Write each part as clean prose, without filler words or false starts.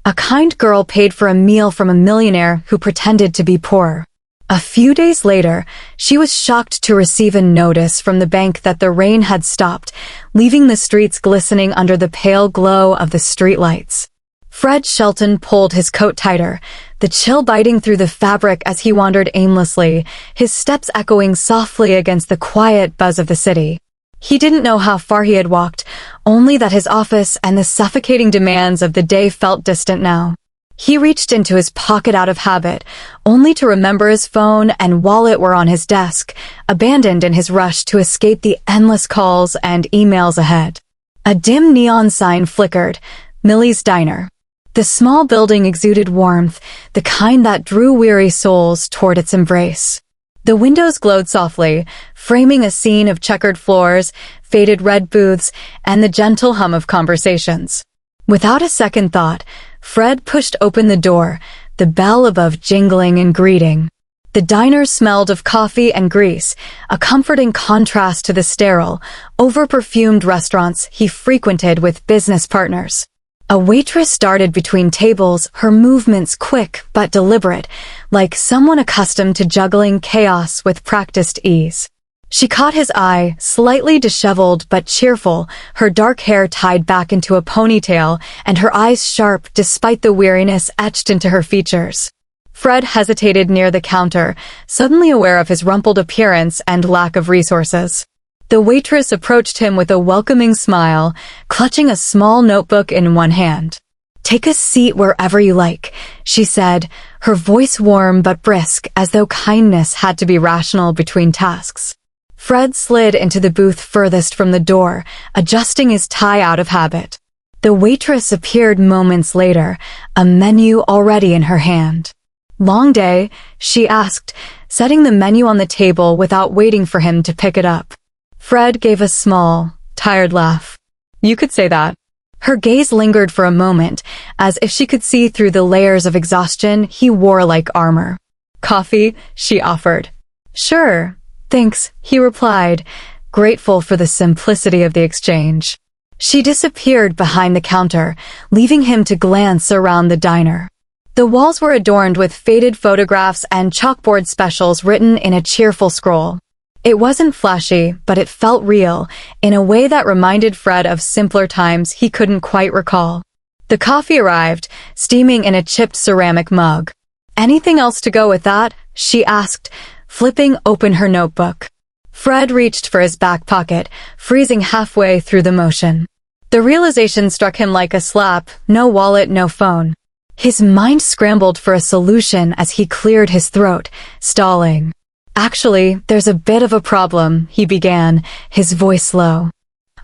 A kind girl paid for a meal from a millionaire who pretended to be poor. A few days later, she was shocked to receive a notice from the bank that the rain had stopped, leaving the streets glistening under the pale glow of the streetlights. Fred Shelton pulled his coat tighter, the chill biting through the fabric as he wandered aimlessly, his steps echoing softly against the quiet buzz of the city. He didn't know how far he had walked, only that his office and the suffocating demands of the day felt distant now. He reached into his pocket out of habit, only to remember his phone and wallet were on his desk, abandoned in his rush to escape the endless calls and emails ahead. A dim neon sign flickered, Millie's Diner. The small building exuded warmth, the kind that drew weary souls toward its embrace. The windows glowed softly, framing a scene of checkered floors, faded red booths, and the gentle hum of conversations. Without a second thought, Fred pushed open the door, the bell above jingling and greeting. The diner smelled of coffee and grease, a comforting contrast to the sterile, over-perfumed restaurants he frequented with business partners. A waitress darted between tables, her movements quick but deliberate, like someone accustomed to juggling chaos with practiced ease. She caught his eye, slightly disheveled but cheerful, her dark hair tied back into a ponytail and her eyes sharp despite the weariness etched into her features. Fred hesitated near the counter, suddenly aware of his rumpled appearance and lack of resources. The waitress approached him with a welcoming smile, clutching a small notebook in one hand. "Take a seat wherever you like," she said, her voice warm but brisk, as though kindness had to be rational between tasks. Fred slid into the booth furthest from the door, adjusting his tie out of habit. The waitress appeared moments later, a menu already in her hand. "Long day?" she asked, setting the menu on the table without waiting for him to pick it up. Fred gave a small, tired laugh. "You could say that." Her gaze lingered for a moment, as if she could see through the layers of exhaustion he wore like armor. "Coffee?" she offered. "Sure, thanks," he replied, grateful for the simplicity of the exchange. She disappeared behind the counter, leaving him to glance around the diner. The walls were adorned with faded photographs and chalkboard specials written in a cheerful scroll. It wasn't flashy, but it felt real, in a way that reminded Fred of simpler times he couldn't quite recall. The coffee arrived, steaming in a chipped ceramic mug. "Anything else to go with that?" she asked, flipping open her notebook. Fred reached for his back pocket, freezing halfway through the motion. The realization struck him like a slap, no wallet, no phone. His mind scrambled for a solution as he cleared his throat, stalling. "Actually, there's a bit of a problem," he began, his voice low.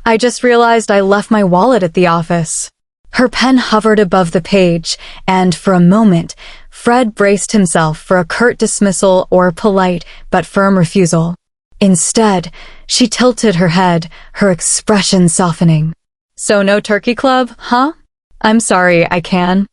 "I just realized I left my wallet at the office." Her pen hovered above the page, and for a moment, Fred braced himself for a curt dismissal or polite but firm refusal. Instead, she tilted her head, her expression softening. "So no turkey club, huh? I'm sorry, I can.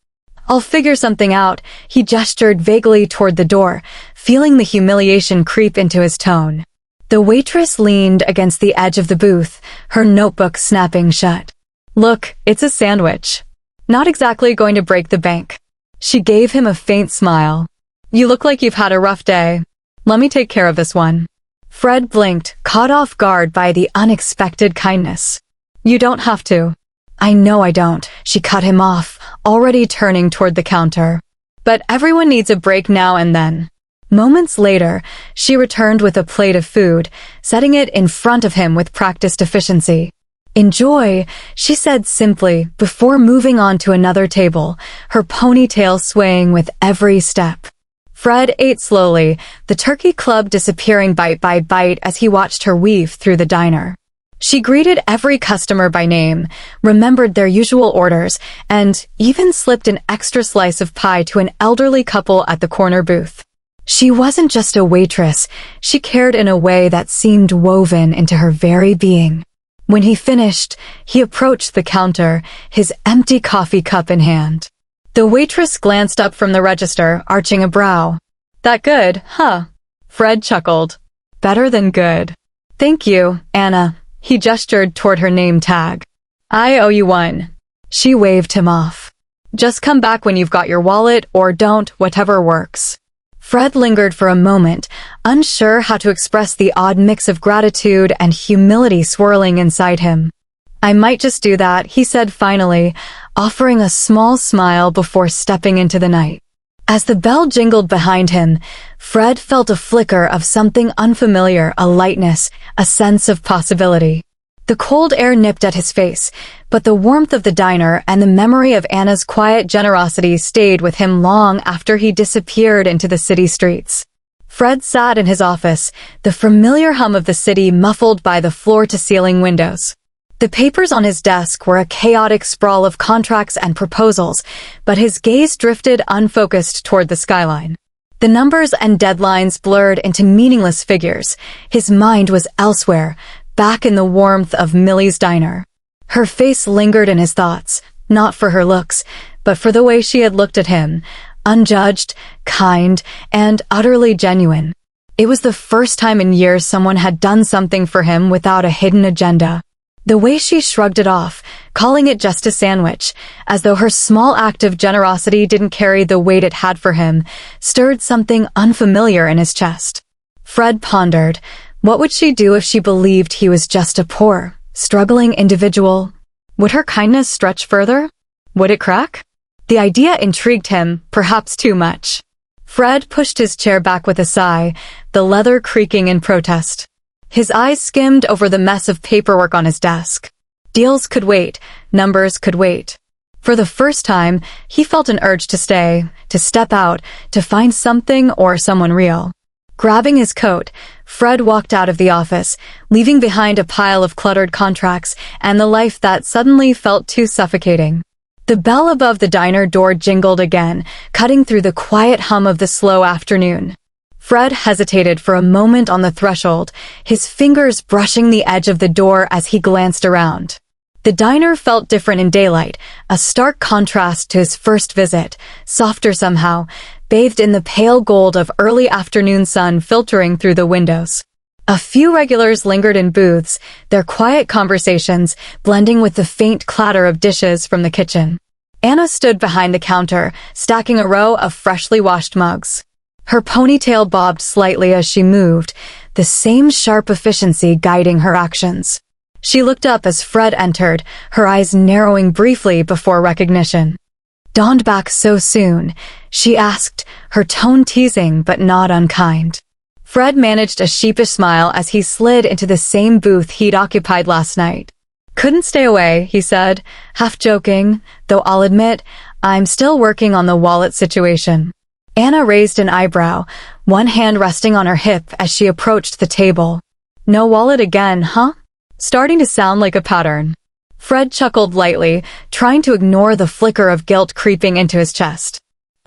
I'll figure something out." He gestured vaguely toward the door, feeling the humiliation creep into his tone. The waitress leaned against the edge of the booth, her notebook snapping shut. "Look, it's a sandwich. Not exactly going to break the bank." She gave him a faint smile. "You look like you've had a rough day. Let me take care of this one." Fred blinked, caught off guard by the unexpected kindness. "You don't have to." "I know I don't," she cut him off, already turning toward the counter. "But everyone needs a break now and then." Moments later, she returned with a plate of food, setting it in front of him with practiced efficiency. "Enjoy," she said simply, before moving on to another table, her ponytail swaying with every step. Fred ate slowly, the turkey club disappearing bite by bite as he watched her weave through the diner. She greeted every customer by name, remembered their usual orders, and even slipped an extra slice of pie to an elderly couple at the corner booth. She wasn't just a waitress, she cared in a way that seemed woven into her very being. When he finished, he approached the counter, his empty coffee cup in hand. The waitress glanced up from the register, arching a brow. "That good, huh?" Fred chuckled. "Better than good." "Thank you, Anna." He gestured toward her name tag. "I owe you one." She waved him off. Just come back when you've got your wallet, or don't, whatever works. Fred lingered for a moment, unsure how to express the odd mix of gratitude and humility swirling inside him. I might just do that, he said finally, offering a small smile before stepping into the night. As the bell jingled behind him, Fred felt a flicker of something unfamiliar, a lightness, a sense of possibility. The cold air nipped at his face, but the warmth of the diner and the memory of Anna's quiet generosity stayed with him long after he disappeared into the city streets. Fred sat in his office, the familiar hum of the city muffled by the floor-to-ceiling windows. The papers on his desk were a chaotic sprawl of contracts and proposals, but his gaze drifted unfocused toward the skyline. The numbers and deadlines blurred into meaningless figures. His mind was elsewhere, back in the warmth of Millie's diner. Her face lingered in his thoughts, not for her looks, but for the way she had looked at him, unjudged, kind, and utterly genuine. It was the first time in years someone had done something for him without a hidden agenda. The way she shrugged it off, calling it just a sandwich, as though her small act of generosity didn't carry the weight it had for him, stirred something unfamiliar in his chest. Fred pondered, what would she do if she believed he was just a poor, struggling individual? Would her kindness stretch further? Would it crack? The idea intrigued him, perhaps too much. Fred pushed his chair back with a sigh, the leather creaking in protest. His eyes skimmed over the mess of paperwork on his desk. Deals could wait, numbers could wait. For the first time, he felt an urge to stay, to step out, to find something or someone real. Grabbing his coat, Fred walked out of the office, leaving behind a pile of cluttered contracts and the life that suddenly felt too suffocating. The bell above the diner door jingled again, cutting through the quiet hum of the slow afternoon. Fred hesitated for a moment on the threshold, his fingers brushing the edge of the door as he glanced around. The diner felt different in daylight, a stark contrast to his first visit, softer somehow, bathed in the pale gold of early afternoon sun filtering through the windows. A few regulars lingered in booths, their quiet conversations blending with the faint clatter of dishes from the kitchen. Anna stood behind the counter, stacking a row of freshly washed mugs. Her ponytail bobbed slightly as she moved, the same sharp efficiency guiding her actions. She looked up as Fred entered, her eyes narrowing briefly before recognition. "Dawned back so soon?" she asked, her tone teasing but not unkind. Fred managed a sheepish smile as he slid into the same booth he'd occupied last night. "Couldn't stay away," he said, half joking, though I'll admit, I'm still working on the wallet situation. Anna raised an eyebrow, one hand resting on her hip as she approached the table. "No wallet again, huh?" Starting to sound like a pattern. Fred chuckled lightly, trying to ignore the flicker of guilt creeping into his chest.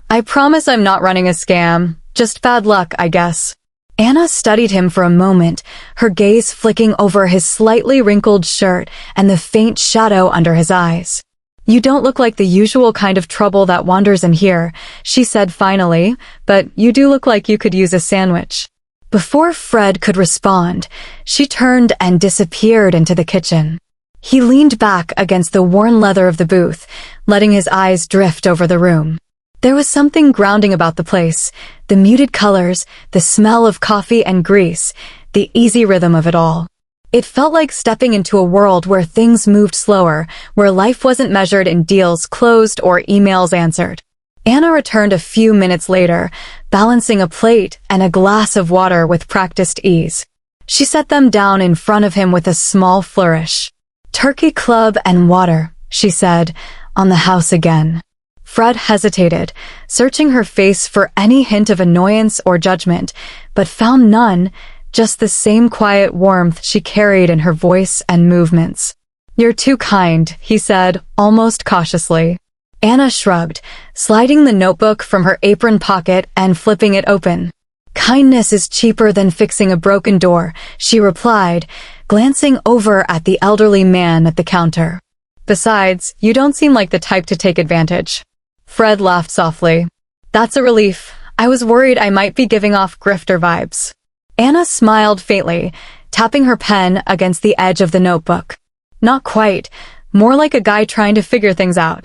"I promise I'm not running a scam. Just bad luck, I guess." Anna studied him for a moment, her gaze flicking over his slightly wrinkled shirt and the faint shadow under his eyes. "You don't look like the usual kind of trouble that wanders in here," she said finally, "but you do look like you could use a sandwich." Before Fred could respond, she turned and disappeared into the kitchen. He leaned back against the worn leather of the booth, letting his eyes drift over the room. There was something grounding about the place, the muted colors, the smell of coffee and grease, the easy rhythm of it all. It felt like stepping into a world where things moved slower, where life wasn't measured in deals closed or emails answered. Anna returned a few minutes later, balancing a plate and a glass of water with practiced ease. She set them down in front of him with a small flourish. "Turkey club and water," she said, "on the house again." Fred hesitated, searching her face for any hint of annoyance or judgment, but found none, just the same quiet warmth she carried in her voice and movements. "You're too kind," he said, almost cautiously. Anna shrugged, sliding the notebook from her apron pocket and flipping it open. "Kindness is cheaper than fixing a broken door," she replied, glancing over at the elderly man at the counter. "Besides, you don't seem like the type to take advantage." Fred laughed softly. "That's a relief. I was worried I might be giving off grifter vibes." Anna smiled faintly, tapping her pen against the edge of the notebook. "Not quite. More like a guy trying to figure things out."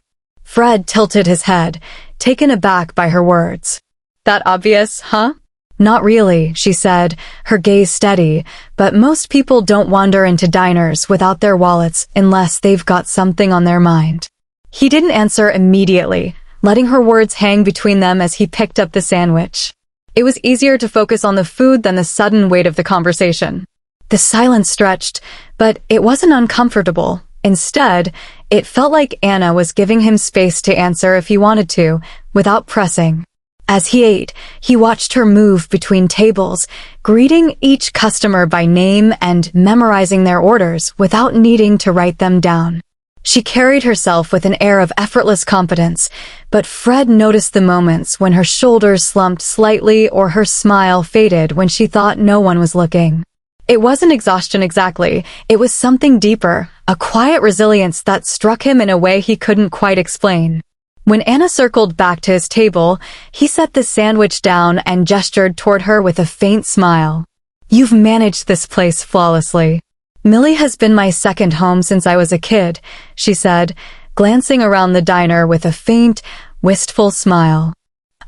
Fred tilted his head, taken aback by her words. That obvious, huh? Not really, she said, her gaze steady, but most people don't wander into diners without their wallets unless they've got something on their mind. He didn't answer immediately, letting her words hang between them as he picked up the sandwich. It was easier to focus on the food than the sudden weight of the conversation. The silence stretched, but it wasn't uncomfortable. Instead, it felt like Anna was giving him space to answer if he wanted to, without pressing. As he ate, he watched her move between tables, greeting each customer by name and memorizing their orders without needing to write them down. She carried herself with an air of effortless competence, but Fred noticed the moments when her shoulders slumped slightly or her smile faded when she thought no one was looking. It wasn't exhaustion exactly, it was something deeper, a quiet resilience that struck him in a way he couldn't quite explain. When Anna circled back to his table, he set the sandwich down and gestured toward her with a faint smile. You've managed this place flawlessly. Millie has been my second home since I was a kid, she said, glancing around the diner with a faint, wistful smile.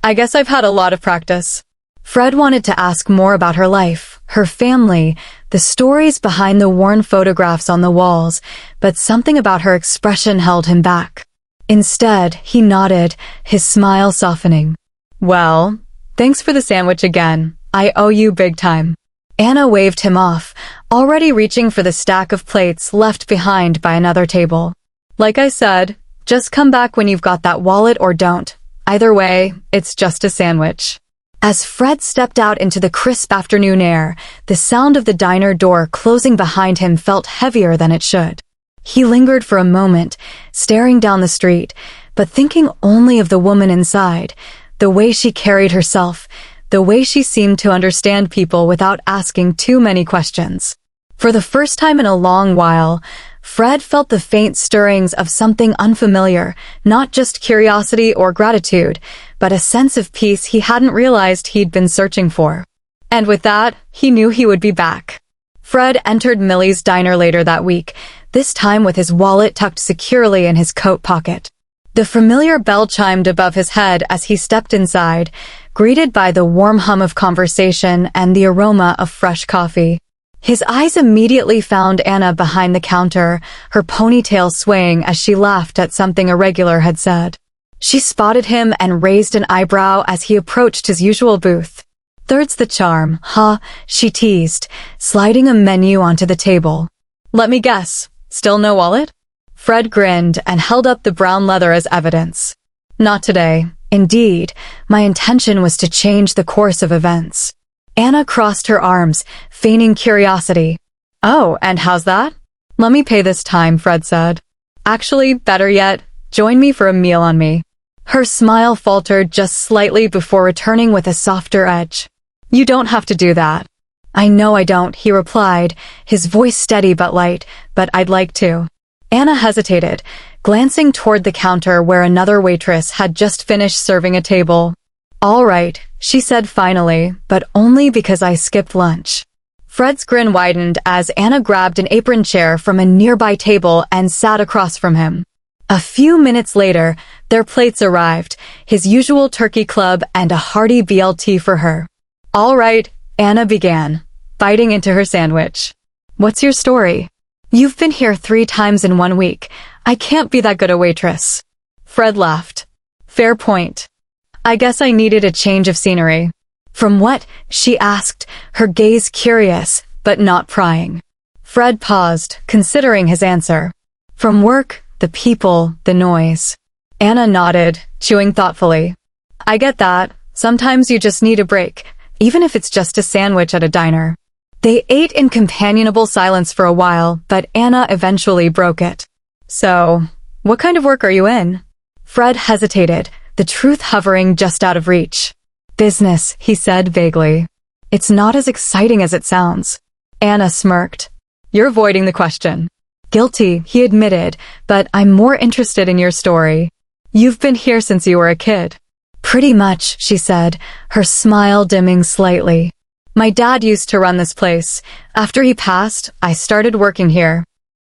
I guess I've had a lot of practice. Fred wanted to ask more about her life, her family, the stories behind the worn photographs on the walls, but something about her expression held him back. Instead, he nodded, his smile softening. Well, thanks for the sandwich again. I owe you big time. Anna waved him off, already reaching for the stack of plates left behind by another table. Like I said, just come back when you've got that wallet or don't. Either way, it's just a sandwich. As Fred stepped out into the crisp afternoon air, the sound of the diner door closing behind him felt heavier than it should. He lingered for a moment, staring down the street, but thinking only of the woman inside, the way she carried herself, the way she seemed to understand people without asking too many questions. For the first time in a long while, Fred felt the faint stirrings of something unfamiliar, not just curiosity or gratitude, but a sense of peace he hadn't realized he'd been searching for. And with that, he knew he would be back. Fred entered Millie's diner later that week, this time with his wallet tucked securely in his coat pocket. The familiar bell chimed above his head as he stepped inside, greeted by the warm hum of conversation and the aroma of fresh coffee. His eyes immediately found Anna behind the counter, her ponytail swaying as she laughed at something a regular had said. She spotted him and raised an eyebrow as he approached his usual booth. Third's the charm, huh? She teased, sliding a menu onto the table. Let me guess, still no wallet? Fred grinned and held up the brown leather as evidence. Not today. Indeed, my intention was to change the course of events. Anna crossed her arms, feigning curiosity. Oh, and how's that? Let me pay this time, Fred said. Actually, better yet, join me for a meal on me. Her smile faltered just slightly before returning with a softer edge. You don't have to do that. I know I don't, he replied, his voice steady but light, but I'd like to. Anna hesitated, glancing toward the counter where another waitress had just finished serving a table. All right, she said finally, but only because I skipped lunch. Fred's grin widened as Anna grabbed an apron chair from a nearby table and sat across from him. A few minutes later, their plates arrived, his usual turkey club and a hearty BLT for her. All right, Anna began, biting into her sandwich. What's your story? You've been here 3 times in 1 week. I can't be that good a waitress. Fred laughed. Fair point. I guess I needed a change of scenery. From what? She asked, her gaze curious, but not prying. Fred paused, considering his answer. From work, the people, the noise. Anna nodded, chewing thoughtfully. I get that. Sometimes you just need a break, even if it's just a sandwich at a diner. They ate in companionable silence for a while, but Anna eventually broke it. So, what kind of work are you in? Fred hesitated, the truth hovering just out of reach. Business, he said vaguely. It's not as exciting as it sounds. Anna smirked. You're avoiding the question. Guilty, he admitted, but I'm more interested in your story. You've been here since you were a kid. Pretty much, she said, her smile dimming slightly. My dad used to run this place. After he passed, I started working here.